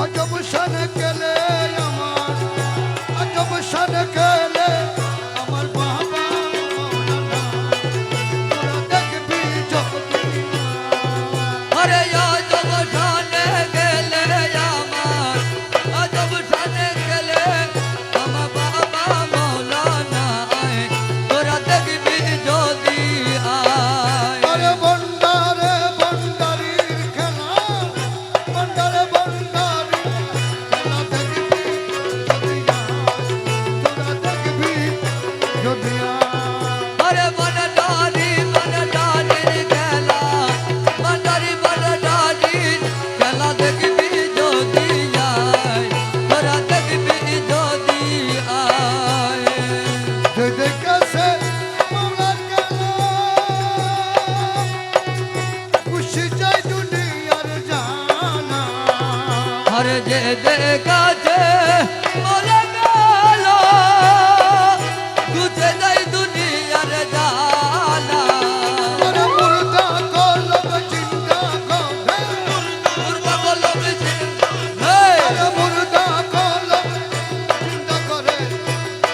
আজব শান গেলে আমার আজব শান গেলে আমার বাবা মৌলানা তোরা দেখবি যদি আরে আজব শানে গেলে আমার আজব শানে গেলে আমার বাবা মৌলানা আয় তোরা দেখবি যদি আয় আরে বন্ডারে বন্ডারির খেলা বন্ডারে বন্ডারির খেলা দেখবি যদি তোরা দেখবি যদি আরে বনডারির খেলা বনডারির খেলা দেখবি যদি আয় তোরা দেখবি যদি আয় যে দেখেছে মৌলার খেলা খুশি যায় দুনিয়ার জানা আরে যে দেখাছে বলে গেল গুছে যাই দুনিয়ার জানা আরে মুর্দা কলম চিন্তা করে মুর্দা কলম আরে মুর্দা কলম চিন্তা করে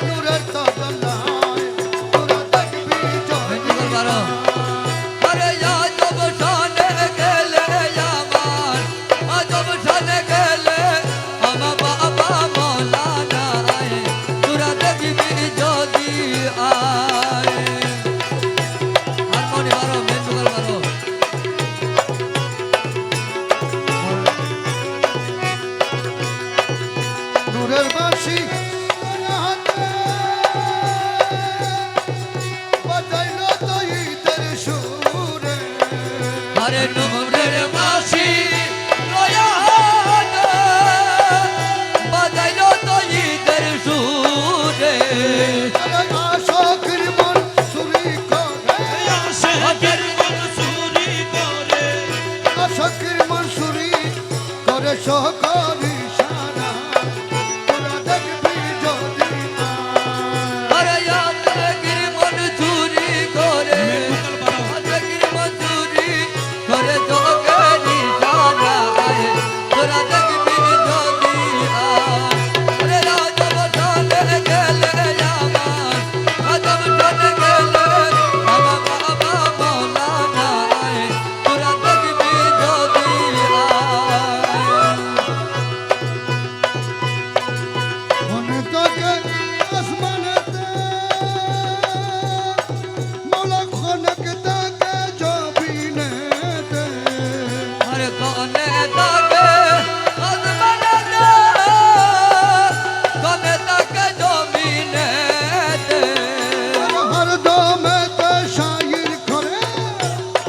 নূরের তদলায় তোরা দেখবি যদি আরে আজব শানে গেলে আমার আজব শানে গেলে আমার বাবা মৌলানা আয় তোরা দেখবি যদি আয় হারমোনি বারো মেন্টুকাল বারো নূরের বাঁশি হাতে বাজাইলো তো ঈদের সুরে আরে নূরের বাঁশি লয়া হাতে বাজাইলো তো ঈদের সুরে আরে আশাকের মন চুরি করে আশাকের মন চুরি করে সহকারী সারা তোরা দেখবি যদি আরে আজকের মন চুরি করে আজকের মন চুরি করে তোকে নিশানা আয় তোরা দেখবি যদি আয় আরে আজব শানে গেলে আমার আজব শানে গেলে আমার বাবা মৌলানা আয় তোরা দেখবি যদি আয় মনে তোকে আসমানেতে মৌলা খনক তাকে জবিনেতে আরে কনে তাকে আসমানে দে কনে তাকে জমিনেতে হর দমে তে শাইর করে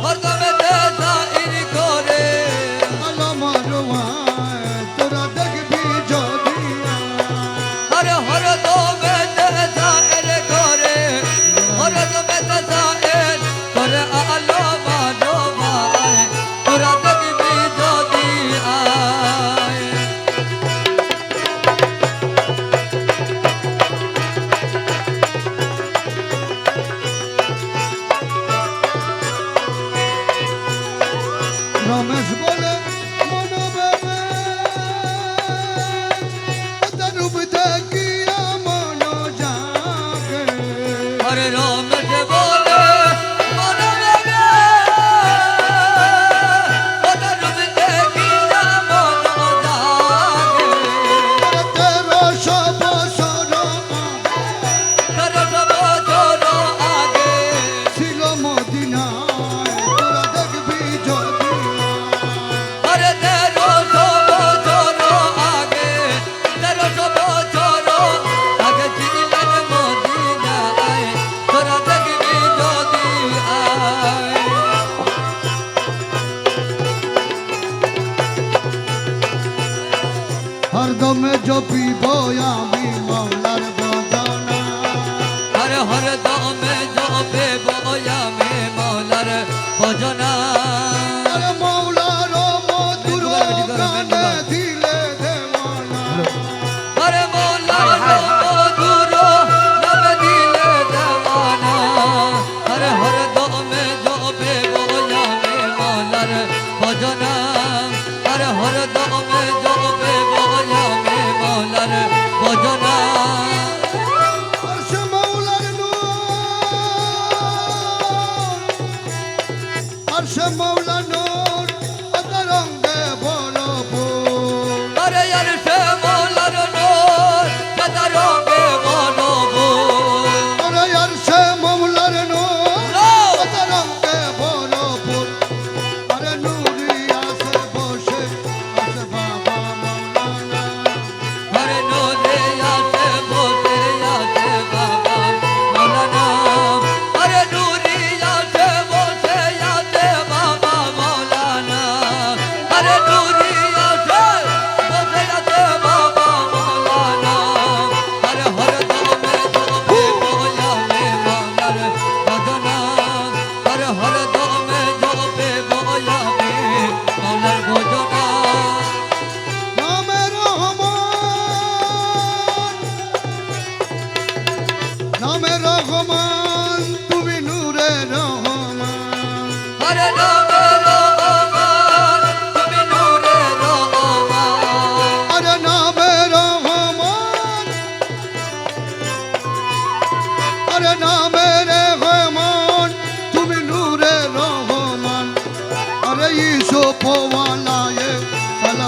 হরদমেতে সাইর করে আলমার ওয়ায় তোরা দেখবি যদি আরে হরদমেতে সাইর করে হরদমেতে সাইর করে আলো মানো ভাই তোরা দেখবি যদি আয় রমেশ বলে মনোবেবে তরুপ দেখিয়া মন জাগে আরে রমেশ বলে মনে লাগে ওটা রূপ দেখিয়া মন জাগে তেরোশো বছর তার বছর আগে ছিল মদিনায় তোরা দেখবি যদি আরে 1300 বছর আগে 1300 বছর আগে ছিলেন মদিনায় তোরা দেখবি যদি আয় হরদমে জপিব আমি মৌলার বদনা আরে হরদমে জপে বয়ামে মৌলার ভজনা আরে মৌলার মধুর গানে দিলে দেওয়ানা আরে মৌলার মধুর নামে দিলে দেওয়ানা আরে হরদমে জপে বয়ামে মৌলার ভজনা আরে হরদমে জপে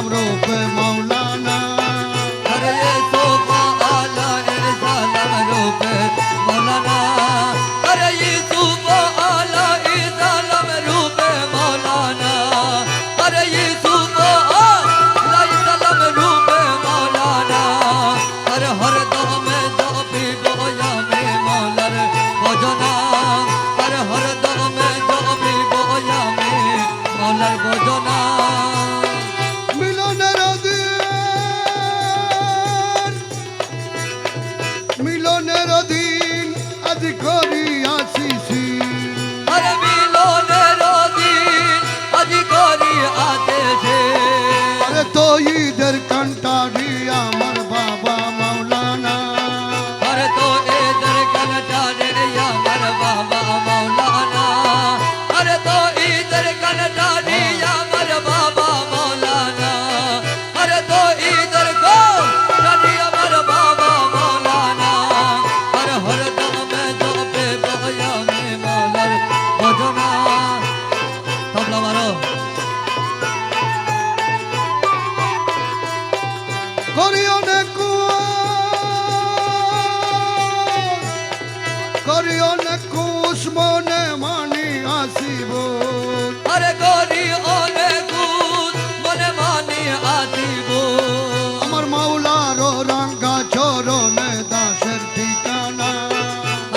সালাম রূপে মৌলানা अरे यूसुफ आला सलाम रूपे मौलाना अरे यूसुफ आला सलाम रूपे मौलाना अरे यूसुफ आला सलाम रूपे मौलाना अरे हर दम जपी बोया में मौलार भजना अरे हर दम जपी बोया में मौलार भजना মিলনের দিন আজ করি আসিছি अरे मिलोनेर दिन आज करी आतेছে আরে তো ঈদের কান্টারি আমার বাবা মৌলানা अरे तो इधर कनटा रे अमर बाबा मौलाना अरे तो इधर कनटा रे अमर बाबा मौलाना अरे तो इधर को रे अमर बाबा मौलाना अरे हर दम में जो पे बोया में मौलार भजना तबला मारो করি অনেক কুশ মনে মানি আসিব अरे गोरी ओने कुछ मने मानी आदिब আমার মাওলার রাঙ্গা চরণে দাসের ঠিকানা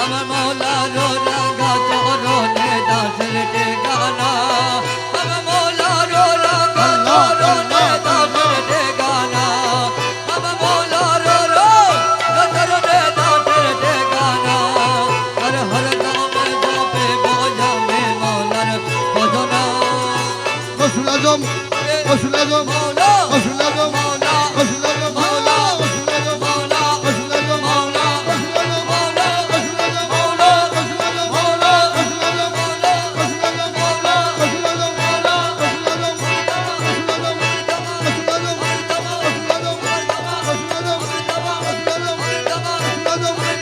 আমার মৌলা রো রাঙ্গা চরণে দাসের ঠিকানা আমার মৌলা রো রাঙ্গা চরণে দাসের ঠিকানা আমার মৌলা রো রাঙ্গা চরণে দাসের ঠিকানা अरे हर दम जपे बोझा में मौलार भजना রসুল আজম রসুল আজম मौला রসুল আজম मौला রসুল আজম মৌলা রসুল আজম मौला রসুল আজম मौला রসুল আজম मौला রসুল আজম मौला রসুল আজম मौला রসুল আজম मौला রসুল আজম मौला রসুল আজম मौला রসুল আজম রসুল আজম রসুল আজম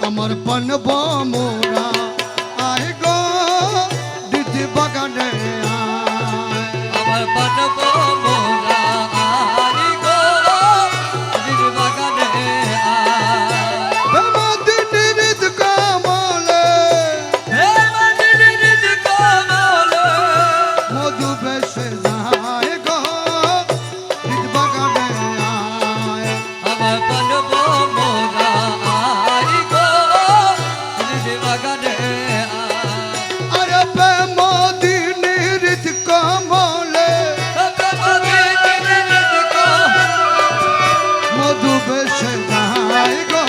আমার পানব মোরা আয় গো দিদি বাগানে আয় আমার পানব মোরা আরি গো দিদি বাগানে বেমাদিনীর ঈদ কামলে হে মদিনীর কামলে মধু বেশে যায় গো দিদি বাগানে আয় আমার পানব মোরা আরি গো দিদি বাগানে আরে বেমাদিনীর ঈদ কামলে মধু বেশে যায় গো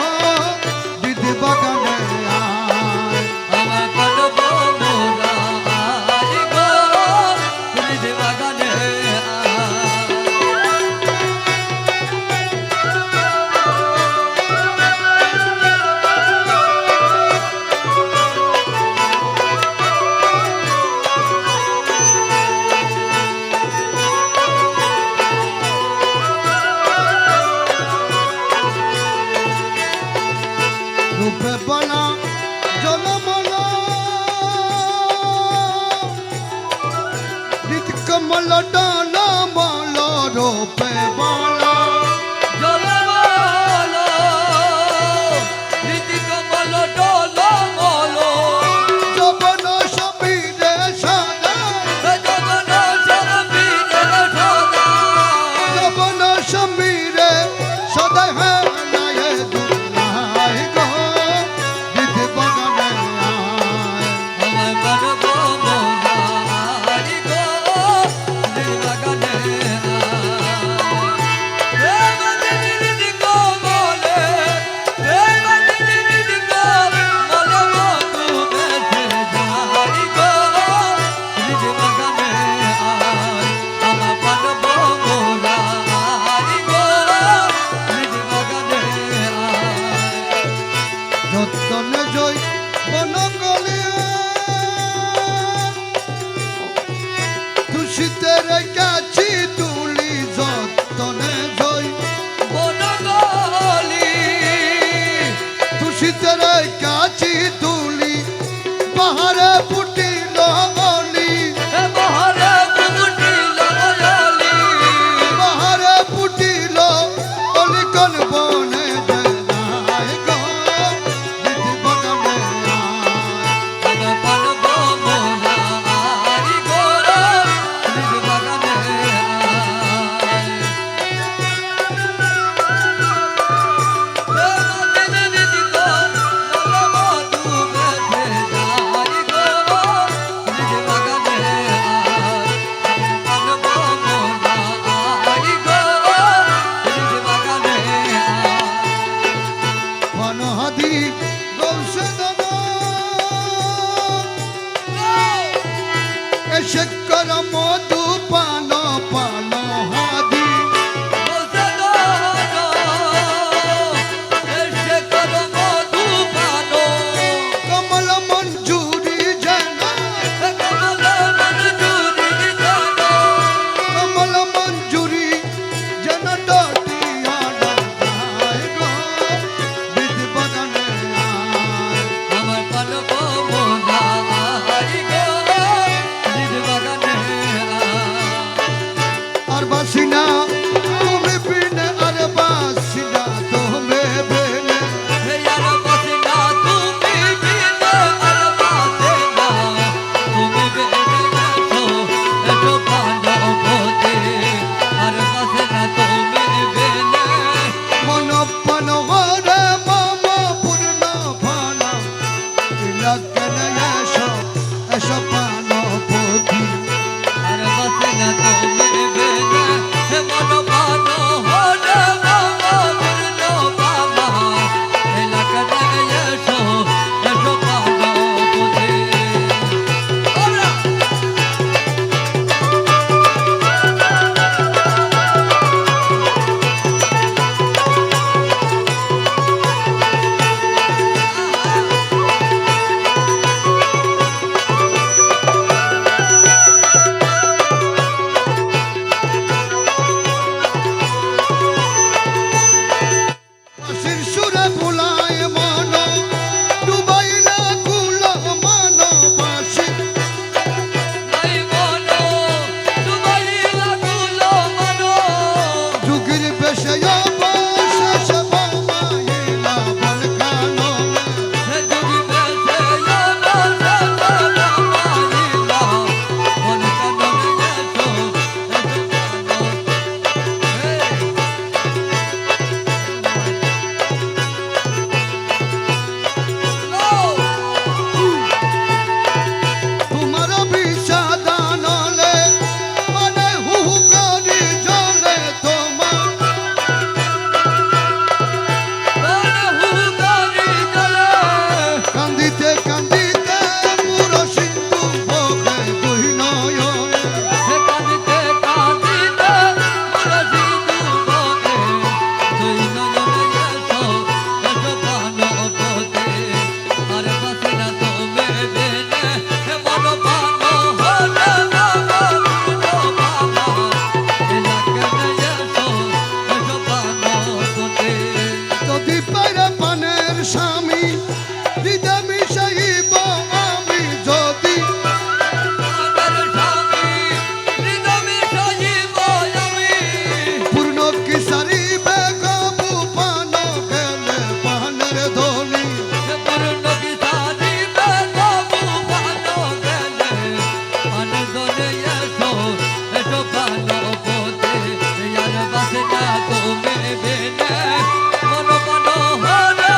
দিদি বাগানে আয় আমার পানব মোরা আরি গো দিদি বাগানে রূপে বনা জলমলা নিত কমল ডানা মল রূপে বনা জলমালো নীতি কমল ডলমলো যবন সবিরে সাদা জগন সরবীরে সদা না তুমি বিনে আর বাসি না তুমি বিনে আর বাসে না তুমি বিনে আর বাসে না তুমি বিনে এসো প্রাণপতি আর বাসে না তুমি বিনে মন প্রাণ ঘরে মামা পূর্ণ ভালা লাগন এসো এসো প্রাণপতি আর বাসে না তুমি বিনে মন প্রাণ হরে বাবা পূর্ণ বাবা এলাকাতে এসো এসো প্রাণপতি বাঁশির সুরে বুলায় মন ডুবাইলা কুলো মন বাঁশি নাই মনো ডুবাইলা কুলো মনো যুগের বেশে অবশেষ বামাইলা বল কানো হে যোগী বেশে অবসে বাবা মাইলা মন কাননে এসো এসো তোমার বিষাদানলে মানে হুহুকারি জলে তোমার হুগারি জলে কান্দিতে কান্দিতে মুর সিন্ধু ভোগে দুই নয়নে হে কাঁদিতে কাঁদিতে মুরশি দুবকে তুই নয়নে এসো এসো প্রাণপতি আর বাসে না তুমি বিনে হে মন প্রাণ হরে বাবা পূর্ণ বাবা এলাকাতে এসো এসো প্রাণপতি যদি পারে পানের স্বামী হৃদয় মিশাইব আমি যদি আমার স্বামী হৃদয়ে সজীব আমি পূর্ণ কি সারিবে কবু পান গেলে পানের ধ্বনি পূর্ণ কি সারিবে কবু পান গেলে আনন্দনে এসো এসো প্রাণপতি আর বাসে না তুমি বিনে মন প্রাণ হরে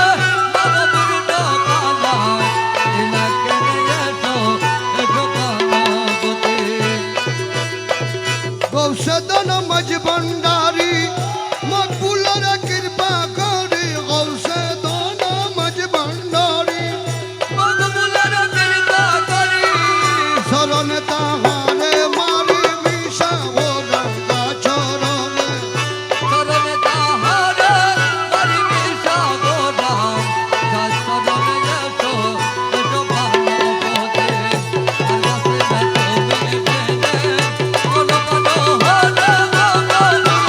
বাবা পূর্ণ বাবা এলাকাতে এসো এসো প্রাণপতি গৌসদন মজ ভণ্ডারি মকবুলের কৃপা করি গৌসদন মজ ভণ্ডারি মকবুলের কৃপা করি শরণ তাহারে মারি মিশা ওরঙ্গা চরণে চরণে তাহারে পরিমি সাগরাম চরণে এসো এসো প্রাণপতি আর বাসে না তুমি বিনে মন প্রাণ হরে বাবা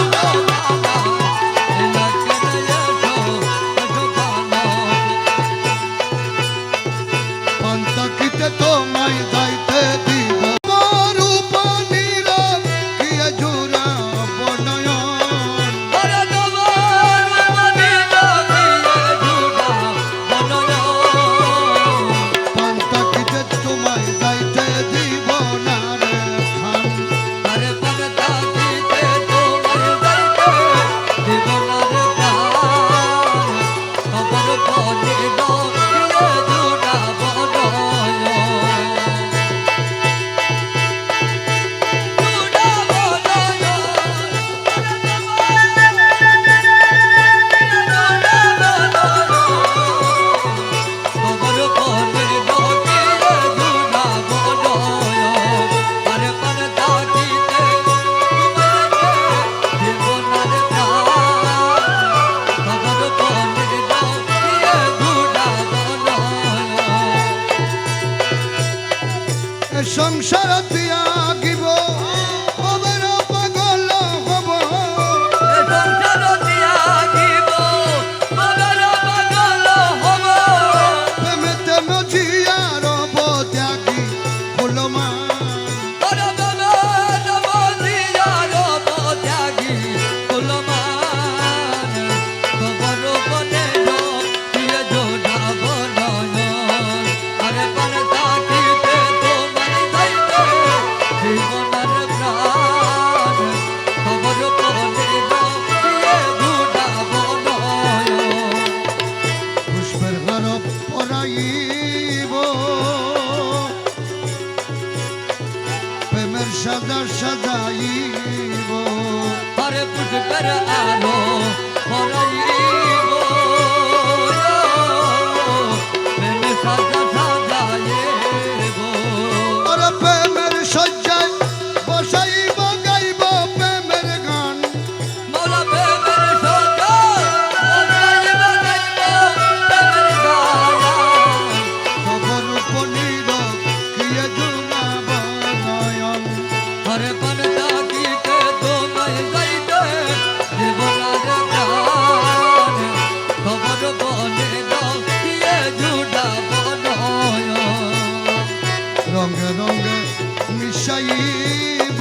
আরে পুষ্পের আলো ভরাইব প্রেমে সাজা সাজাইব ওরে প্রেমের শয্যায় বসাইব গাইব প্রেমের গান মৌলা প্রেমের সাজা বসাইব গাইব প্রেমের গান খবর পনির কিয়ে জুড়াব নয়ন হরে পন তাকিতে তোমায় যাইতে জীবনার প্রাণ খবর বনে দাও দিয়ে জুড়াব নয়ন রঙে রঙে মিশাইব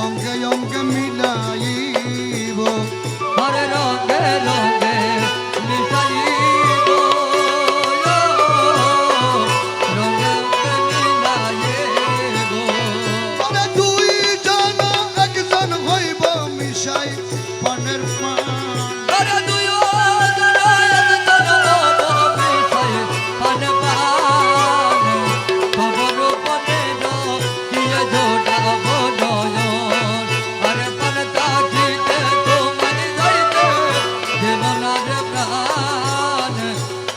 অঙ্গে অঙ্গে মিলাইব হরে রঙে রঙে মিশাইব রঙে রঙে মিলাইব ওরে দুই জন একজন হইব মিশাই পানের পান হরে দুয়ো জনা একজন হব মিশাই পান পান খবর বনে দাও দিয়ে জোড়াব নয়ন হরে পান তাকিতে তোমায় যাইতে জীবনার প্রাণ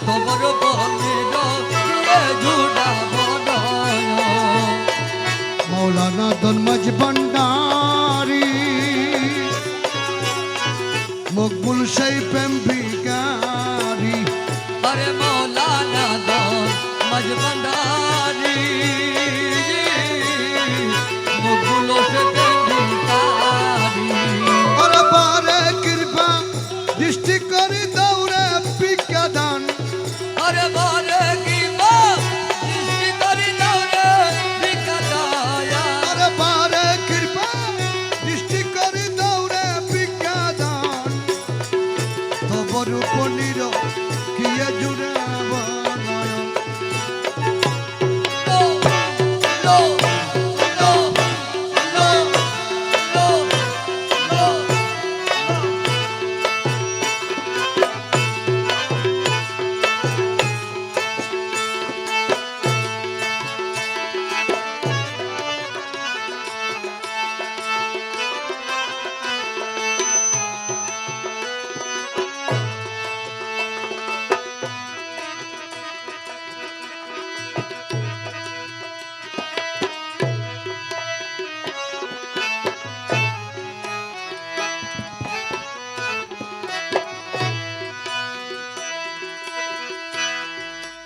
খবর বনে দাও দিয়ে জোড়াব নয়ন মৌলানা দনমজ ভণ্ডারি মকবুল সেই প্রেম ভিকারি হরে মৌলানা দন মজবন্দারি মুগুলো সে ভিকারি ওরে বারে কৃপা দৃষ্টি করি দৌড়ে বিজ্ঞাদান হরে বলে কি মা সৃষ্টি করি দৌড়ে ভিকাদায়া ওরে বারে কৃপা দৃষ্টি করি দৌড়ে বিজ্ঞাদান খবর পনির কিয়ে জুড়াব নয়ন লো লো লো লো লো লো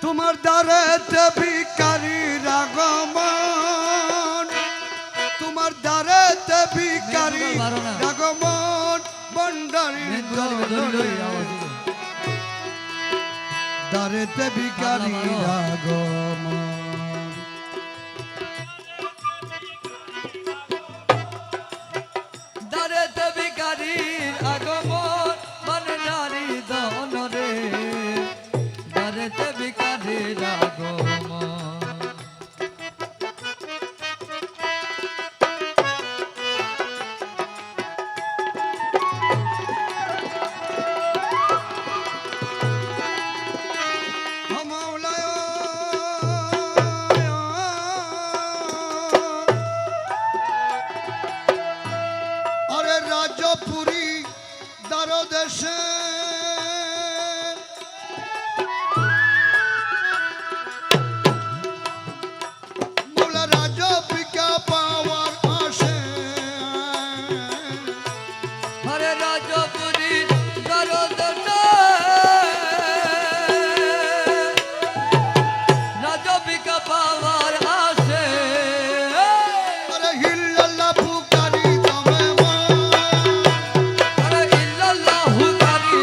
তোমার দ্বারেতে ভিকারি রাগমন তোমার দ্বারেতে ভিকারি রাগমন ভণ্ডারি দ্বারেতে ভিকারি রাগমন দারেতে ভিখারির আগমন বনজারি দন রে দারেতে ভিখারির আগমন মাওলায় আরে রাজপুরী দ্বারদেশে মোলা রাজপিকা পাওয়ার আসে হরে রাজপুরী গরদনে রাজবিকা পাওয়ার আসে আরে হিল্লাল্লাহ পুকারি দমে মা হরে ইল্লাল্লাহু কারি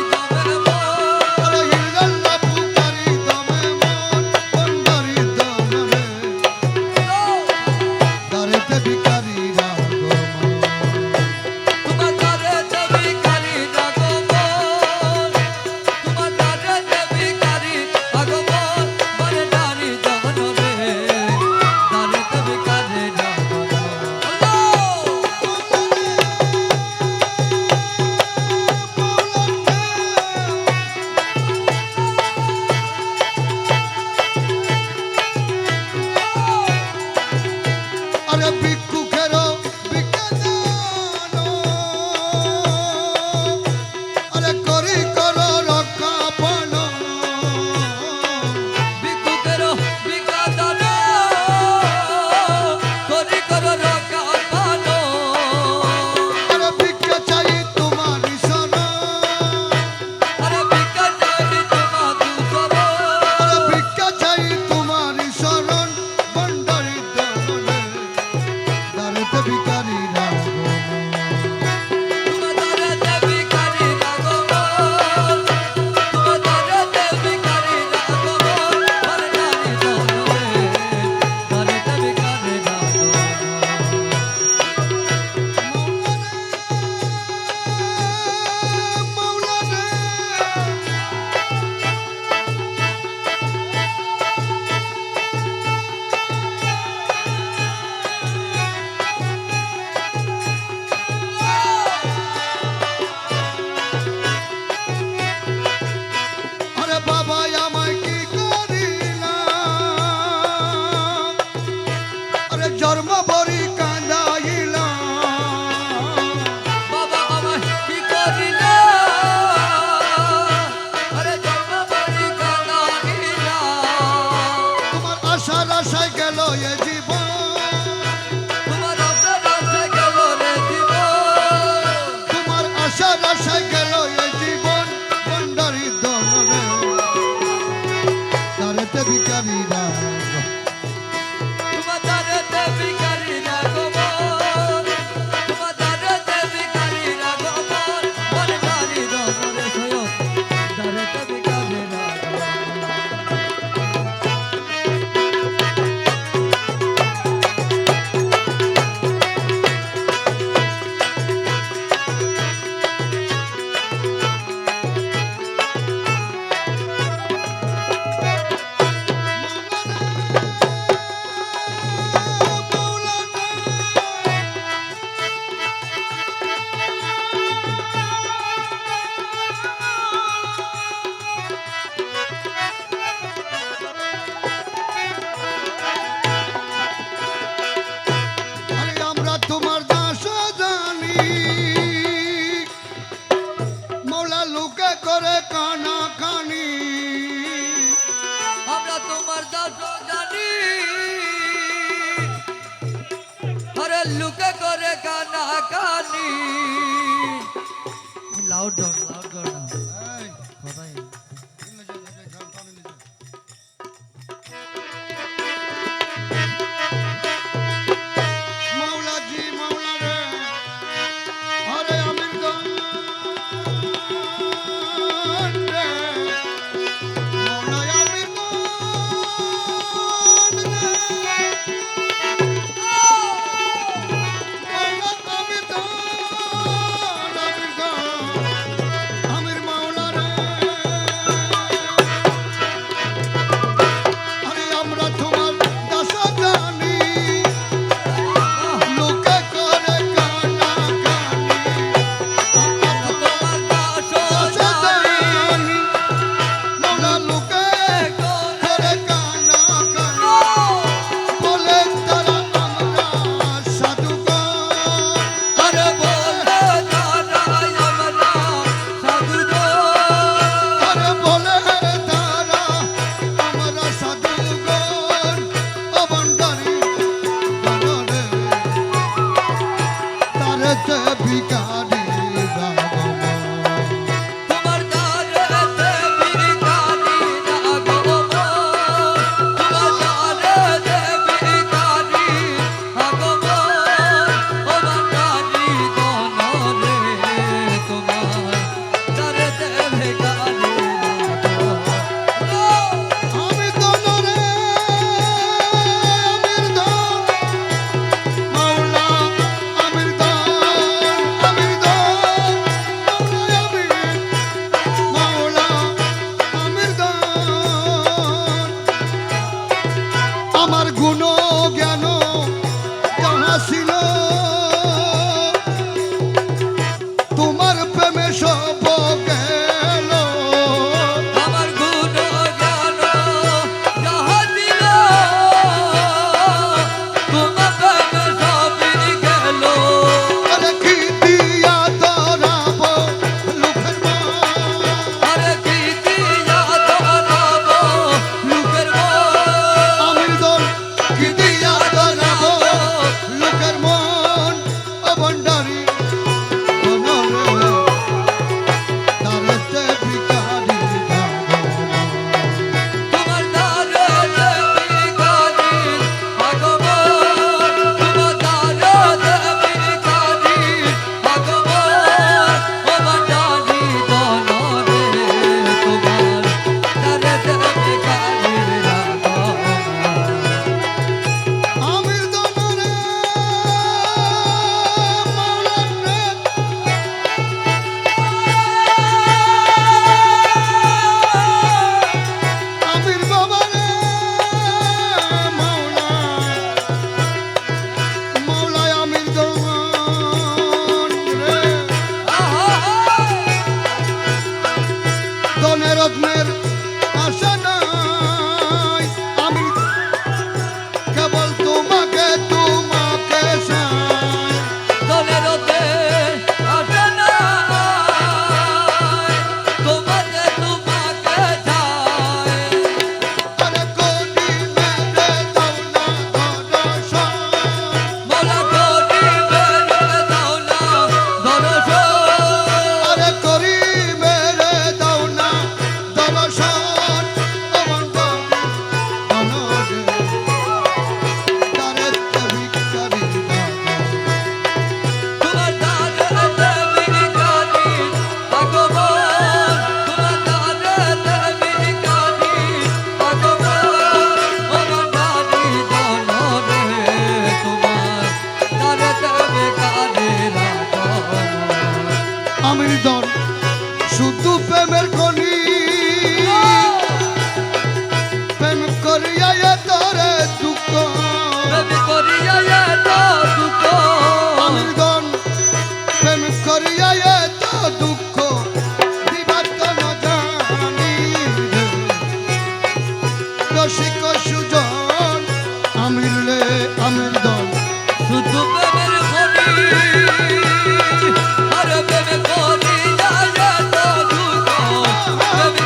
ভিখারি রাগো মৌলানা আরে বাবা আমায় কি করিলাম আরে জন্ম বরি কাঁদাইলাম বাবা আমার কি করিল আরে জন্ম বলি কাঁদাইলা তোমার আশার আশায় গেল এ জীবন তোমার আপনার রাস্তায় গেল রে জীবন তোমার আশার আশায় গেল এ জীবন বন্ডারি দনরে তারেতে ভিখারি রাগো তোমার দ্বারেতে ভিখারি রাগমন তোমার দ্বারেতে ভিখারি রাগমন মন নারী দরে সয়ন দ্বারেতে ভিখারি রাগমন আরে আমরা তোমার দাস জানি মৌলা লুকে করে কানা কানি আমরা তোমার দাস জানি আরে লুকে করে কানা কানি লাউড ডাউন না কথাই মৌলা জি মৌলা রে আরে আমির গান রে মৌলা আমির গান রে মৌলা আমির গান আমির মৌলা রে আরে আমরা তোমার দাস জানি লোকে করে কানা কানি তোমার দাস দাস জানি জানি মৌলা লোকে করে কানা কানি বলে তারা আমরা সাধুগণ আরে বলে তারা আমরা সাধুজন আরে বলে তারা আমরা সাধুগণ ও বন্ডারি গণরে তারেতে ভিখারি রাগমন তোমার দ্বারেতে ভিখারি রাগমন তোমার দ্বারেতে ভিখারি রাগমন ও বাঙালি গণরে তোমার দ্বারেতে ভিখারি রাগমন আমি দনরে আমির দান মৌলা আমির দান তবে কারে আমির দন শুধু প্রেমের খনি প্রেম করিয়া তোরে দুঃখ প্রেম করিয়া এত দুঃখ আমির দন প্রেম করিয়া তো দুঃখ দিবার তো ন জানি রসিক সুজন আমির রে আমির দন শুধু প্রেমের খনি আর প্রেম করিয়া এত দুঃখ প্রেম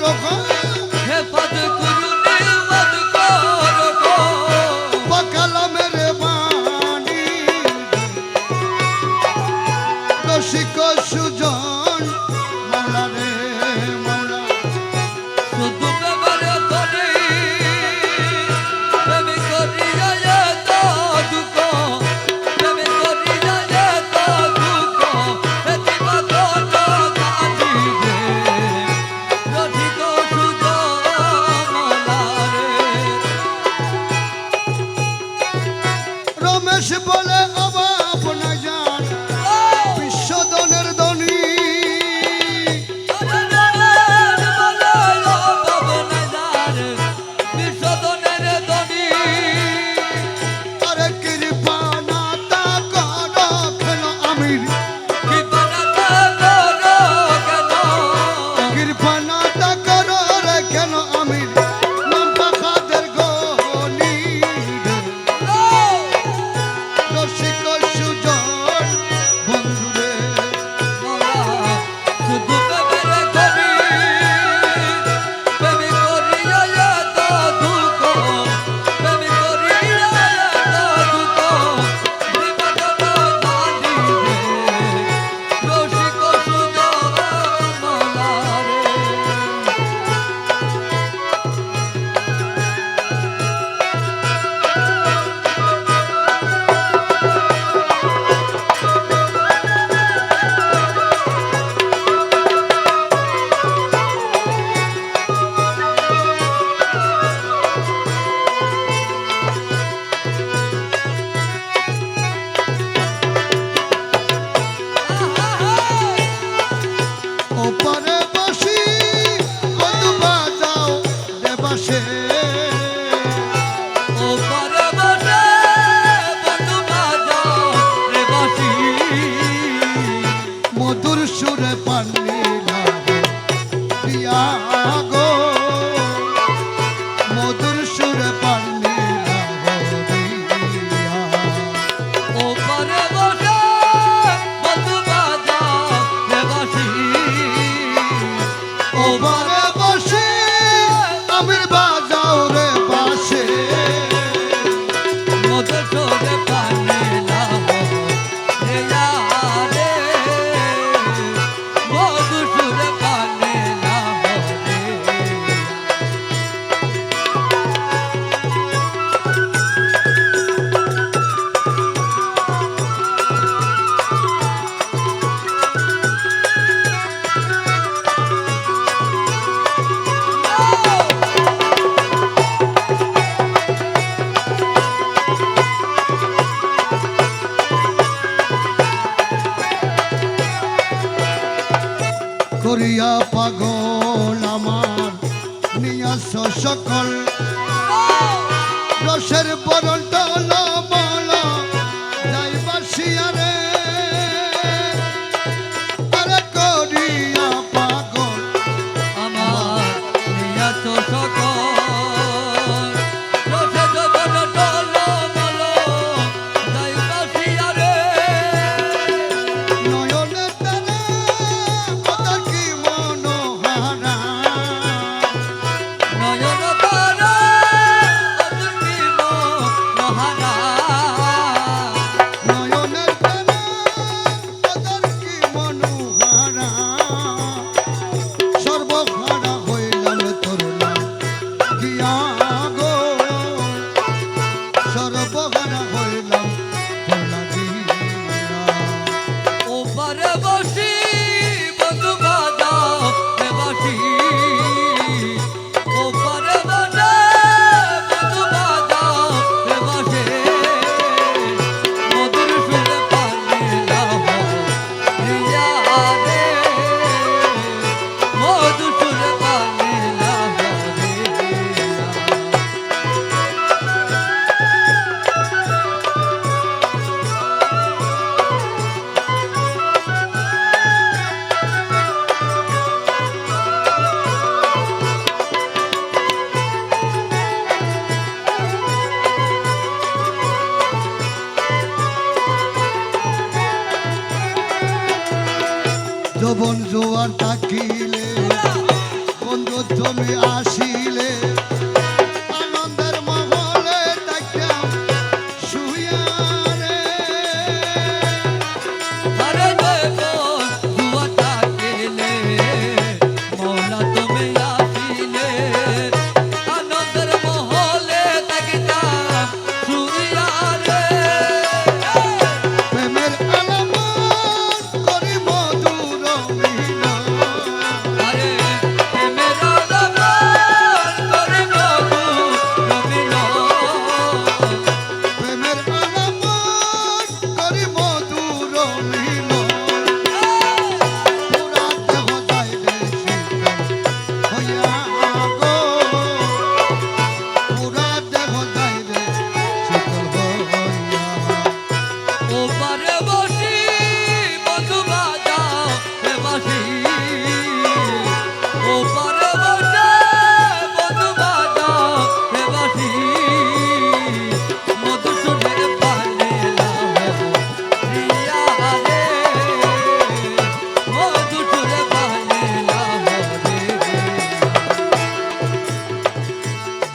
করো গো হেফাজ করু নির্মদ করো গো কালামের বাণী রসিক সুজন মাওলা রে মাওলা শুধু ব্যাপারে ধরে প্রেমে করিয়া এত দুঃখ প্রেমে করিয়া এত দুঃখ এতিবা কত কাঁদিবে রসিক সুজন মাওলা রে রমেশ বলে অভাব না জান বিশ্বদনের ধনী আরে কৃপা না তা করো কেন আমির কৃপা না তা করো রে কেন আমির নাম পাখাদের গনি রসিক সুজন বন্ধুরে ওপারে বসি কত বাজাও দেবাসে মধুর সুরে পান্নি দিয়া গো মধুর সুরে পান্নি দিয়া ওপারে বসি আমির বাজাও রে বাসে করিয়া পাগল আমার নিয়াস সকল রসের বরণ টল বল যাইবাসিয়া রে আরে করিয়া পাগল আমার নিয়ত সকল রসে যখন টল বল যাইবাসিয়া রে নয়নে তারা কথা কি মনোহারা নয়ন তারা অতুল কি বন্ধু তুমি আসিলে আনন্দের মহলে দেখতাম শুইয়া রে আরে দেব দুয়া থাকিলে মৌলা তুমি আসিলে আনন্দের মহলে থাকিতাম শুইয়া রে প্রেমের আলামত করি মধুর মিলন আরে মেরা দামান করে মধু রমিল প্রেমের আলামত করি মধুর মিলন পুরা দেহ যাইবে শীতল হইয়া গো পুরা দেহ যাইবে শীতল হইয়া ও পারে বসি বন্ধু বাজাও রে বাসি ও পারে বসে বন্ধু বাজাও রে বাসি মধু শুনে পানে রিয়া রে মধু শুনে পানে রে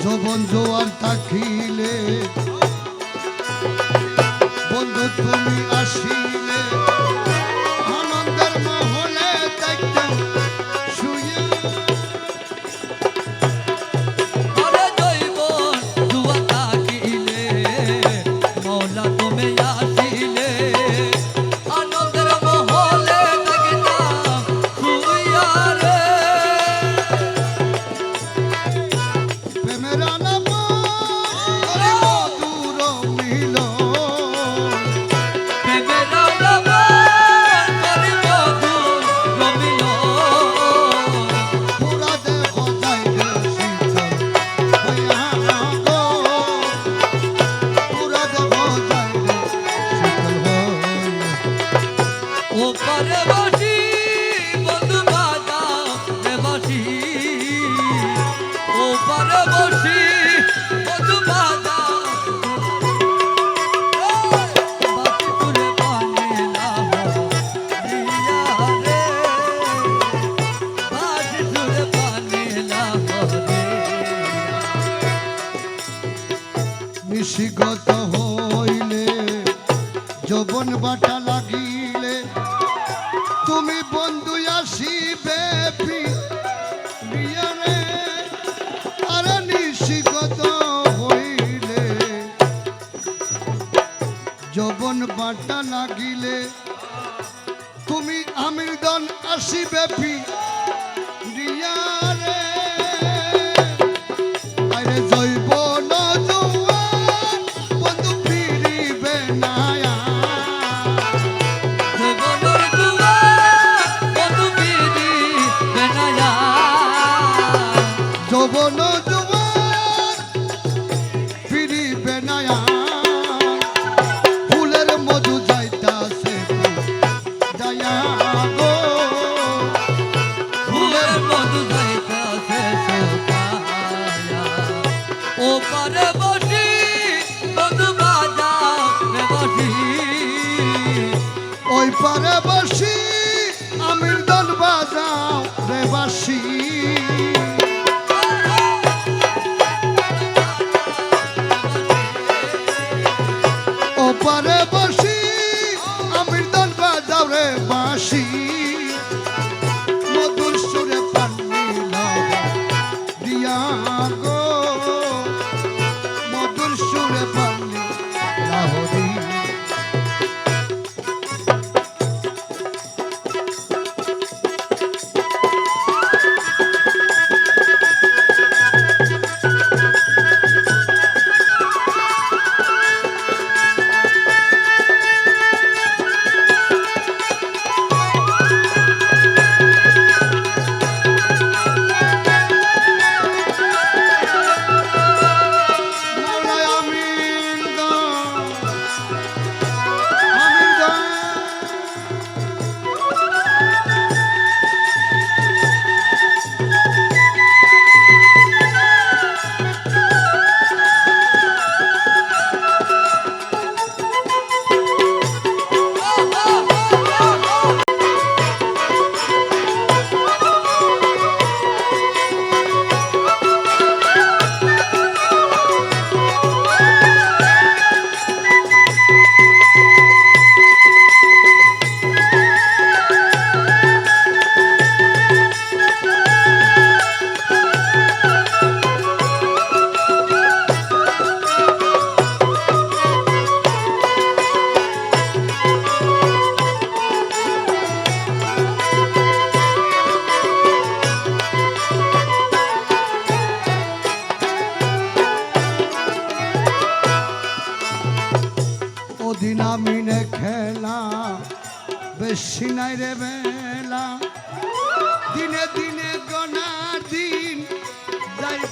যৌবন জোয়ার থাকিলে বন্ধু তুমি আসিলে আনন্দের মহলে দেখতাম শুয়ে আরে জৈবন দুয়া থাকিলে মৌলা তুমি আসিলে আনন্দের মহলে থাকিতাম শুইয়া রে প্রেমের আলামত করে মধুর মিলন প্রেমের আলামত করে মধু রমিল পুরা দেহ যাইবে শীতল হইয়া গো পুরা দেহ যাইবে শীতল হইয়া ও পারে বসি বন্ধু বাজাও রে বাসি ও পারে বসি বন্ধু বাজাও বাসি তুলে পানে লাহ রিয়া রে বাসি তুলে পানে লাহ রে নিশিগত হইলে যৌবন বাটা লাগিলে তুমি বন্ধু আসিবে ফিরিয়ারে আরে নিশিগত হইলে যৌবন বাটা লাগিলে তুমি আমির দন আসিবে ফিরিয়ারে আরে জৈবন জোয়ার বন্ধু ফিরিবে না জীবনের দুয়ার বন্ধু বিধি বেনায়া যৌবন জোয়ার ফিরিবে না ফুলের মধু যাইতাছে দয়া গো ফুলের মধু যাইতাছে শুকায়া ও পারে বসি বন্ধু বাজাও রে বসি ওই পারে বসি আমির দন বাজাও রে বাসি ও পারে বসি আমির দন বাজাও রে বাসি মধুর সুরে পান্নি দিয়া গো মধুর সুরে পান্নি লাহরি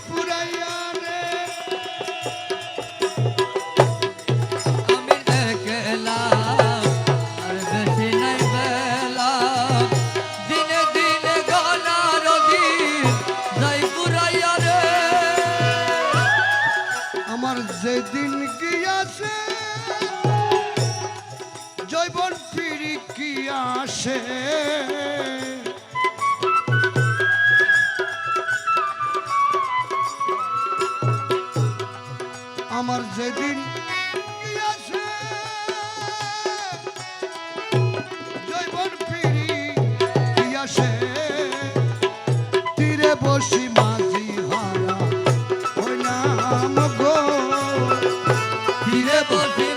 পুরাইয়া রে আমি দেখলাম আর বেশি নাই বেলা দিনে দিনে গলার দিন যাই পুরাইয়া রে আমার যেদিন গিয়াছে জৈবন ফিরি কি আসে আমার যেদিন গিয়াছে জৈবন ফিরি কি আসে তীরে বসি মাঝি হারা ওই নাম গো ফিরে বসে